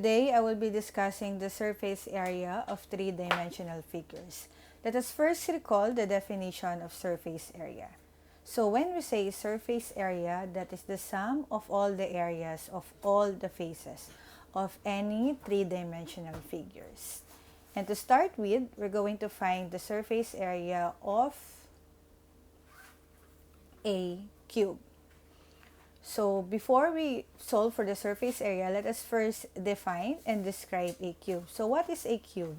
Today, I will be discussing the surface area of three-dimensional figures. Let us first recall the definition of surface area. So when we say surface area, that is the sum of all the areas of all the faces of any three-dimensional figures. And to start with, we're going to find the surface area of a cube. So before we solve for the surface area, let us first define and describe a cube. So what is a cube?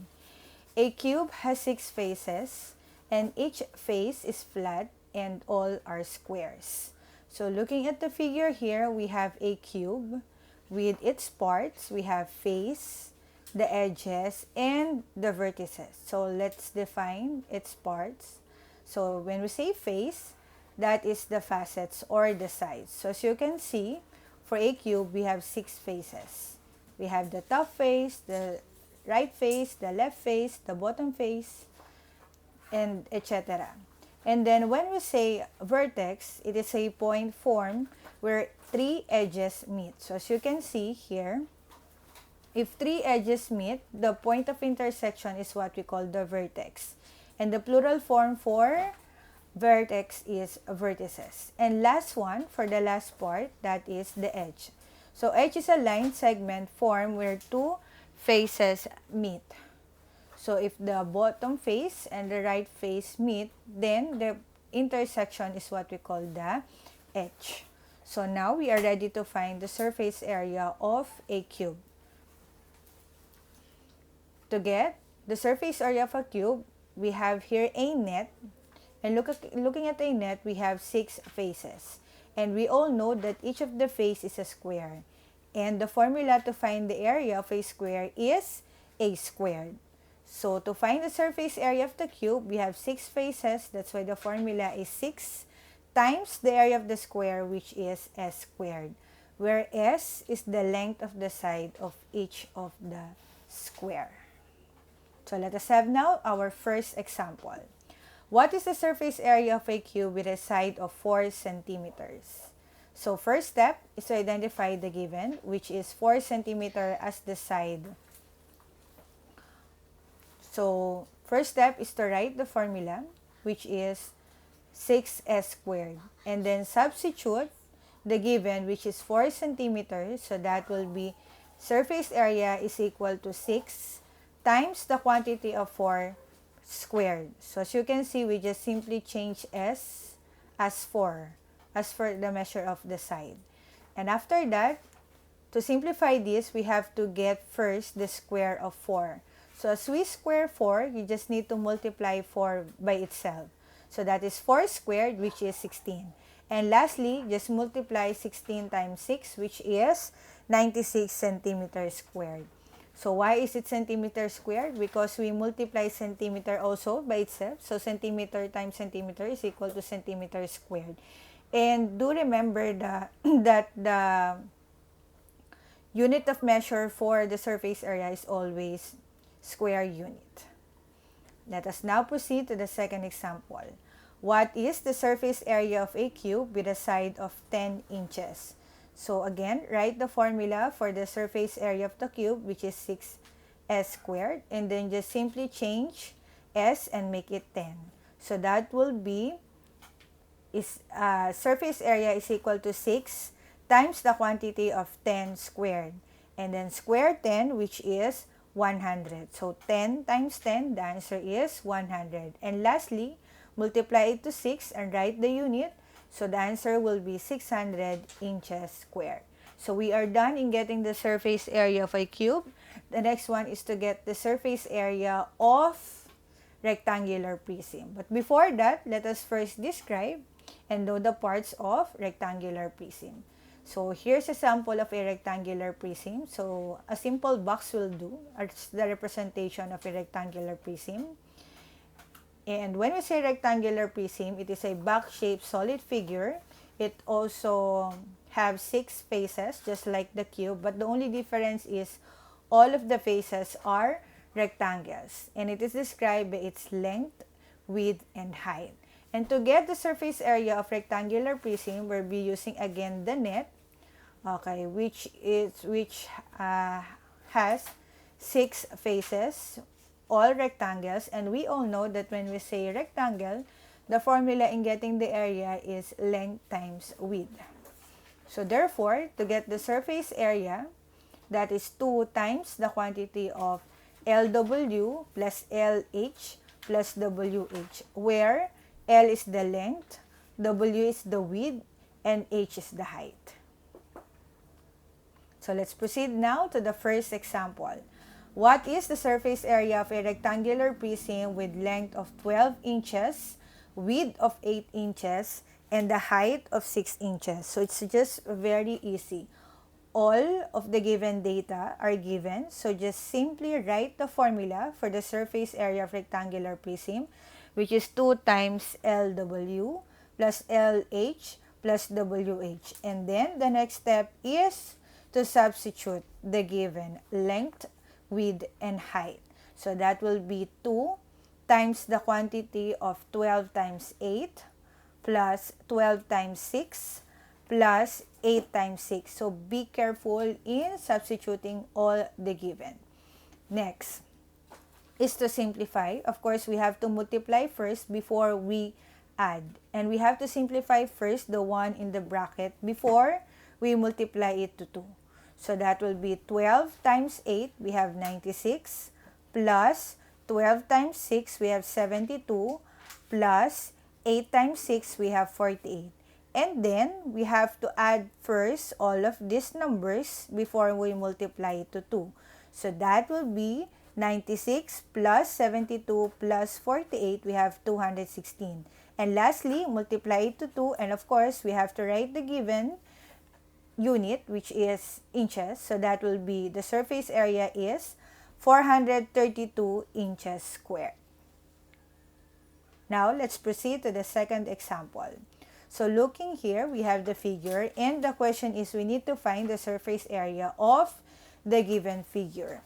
A cube has 6 faces, and each face is flat and all are squares. So looking at the figure here, we have a cube with its parts. We have face, the edges, and the vertices. So let's define its parts. So when we say face, that is the facets or the sides. So as you can see, for a cube, we have 6 faces. We have the top face, the right face, the left face, the bottom face, and etc. And then when we say vertex, it is a point formed where 3 edges meet. So as you can see here, if 3 edges meet, the point of intersection is what we call the vertex. And the plural form for vertex is vertices. And last one, for the last part, that is the edge. So edge is a line segment formed where 2 faces meet. So if the bottom face and the right face meet, then the intersection is what we call the edge. So now we are ready to find the surface area of a cube. To get the surface area of a cube, we have here a net. And looking at a net, we have 6 faces. And we all know that each of the face is a square. And the formula to find the area of a square is a squared. So to find the surface area of the cube, we have 6 faces. That's why the formula is 6 times the area of the square, which is s squared. Where s is the length of the side of each of the square. So let us have now our first example. What is the surface area of a cube with a side of 4 centimeters? So first step is to identify the given, which is 4 centimeters as the side. So first step is to write the formula, which is 6s squared. And then substitute the given, which is 4 centimeters. So that will be surface area is equal to 6 times the quantity of 4 squared. So as you can see, we just simply change s as 4 as for the measure of the side. And after that, to simplify this, we have to get first the square of 4. So as we square 4, you just need to multiply 4 by itself. So that is 4 squared, which is 16. And lastly, just multiply 16 times 6, which is 96 centimeters squared. So why is it centimeter squared? Because we multiply centimeter also by itself. So centimeter times centimeter is equal to centimeter squared. And do remember that the unit of measure for the surface area is always square unit. Let us now proceed to the second example. What is the surface area of a cube with a side of 10 inches? So again, write the formula for the surface area of the cube, which is 6s squared, and then just simply change s and make it 10. So that will be surface area is equal to 6 times the quantity of 10 squared, and then square 10, which is 100. So 10 times 10, the answer is 100. And lastly, multiply it to 6 and write the unit. So the answer will be 600 inches squared. So we are done in getting the surface area of a cube. The next one is to get the surface area of rectangular prism. But before that, let us first describe and know the parts of rectangular prism. So here's a sample of a rectangular prism. So a simple box will do as the representation of a rectangular prism. And when we say rectangular prism, it is a box-shaped solid figure. It also has 6 faces, just like the cube, but the only difference is all of the faces are rectangles, and it is described by its length, width, and height. And to get the surface area of rectangular prism, we'll be using again the net, okay, which has 6 faces, all rectangles, and we all know that when we say rectangle, the formula in getting the area is length times width. So therefore, to get the surface area, that is 2 times the quantity of LW plus LH plus WH, where L is the length, W is the width, and H is the height. So let's proceed now to the first example. What is the surface area of a rectangular prism with length of 12 inches, width of 8 inches, and the height of 6 inches? So it's just very easy. All of the given data are given, so just simply write the formula for the surface area of rectangular prism, which is 2 times LW plus LH plus WH. And then the next step is to substitute the given length, width, and height. So that will be 2 times the quantity of 12 times 8 plus 12 times 6 plus 8 times 6. So be careful in substituting all the given. Next is to simplify. Of course, we have to multiply first before we add. And we have to simplify first the one in the bracket before we multiply it to 2. So that will be 12 times 8, we have 96, plus 12 times 6, we have 72, plus 8 times 6, we have 48. And then, we have to add first all of these numbers before we multiply it to 2. So that will be 96 plus 72 plus 48, we have 216. And lastly, multiply it to 2, and of course, we have to write the given unit, which is inches. So that will be, the surface area is 432 inches squared. Now, let's proceed to the second example. So looking here, we have the figure, and the question is we need to find the surface area of the given figure.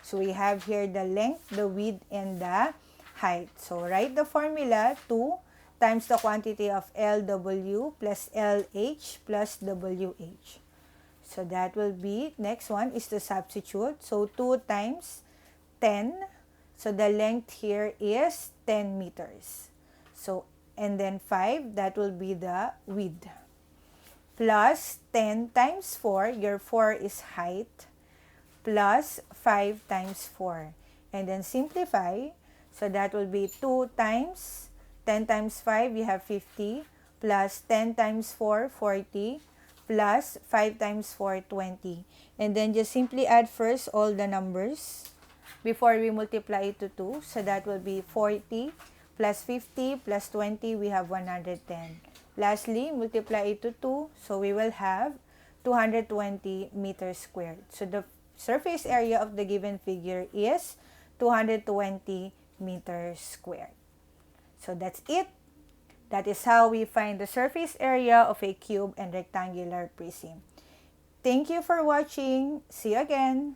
So we have here the length, the width, and the height. So write the formula: 2 times the quantity of LW plus LH plus WH. So that will be, next one is to substitute. So 2 times 10. So the length here is 10 meters. So, and then 5, that will be the width. Plus 10 times 4, your 4 is height, plus 5 times 4. And then simplify. So that will be 2 times 10 times 5, you have 50, plus 10 times 4, 40, plus 5 times 4, 20. And then just simply add first all the numbers before we multiply it to 2. So that will be 40 plus 50 plus 20, we have 110. Lastly, multiply it to 2, so we will have 220 meters squared. So the surface area of the given figure is 220 meters squared. So that's it. That is how we find the surface area of a cube and rectangular prism. Thank you for watching. See you again.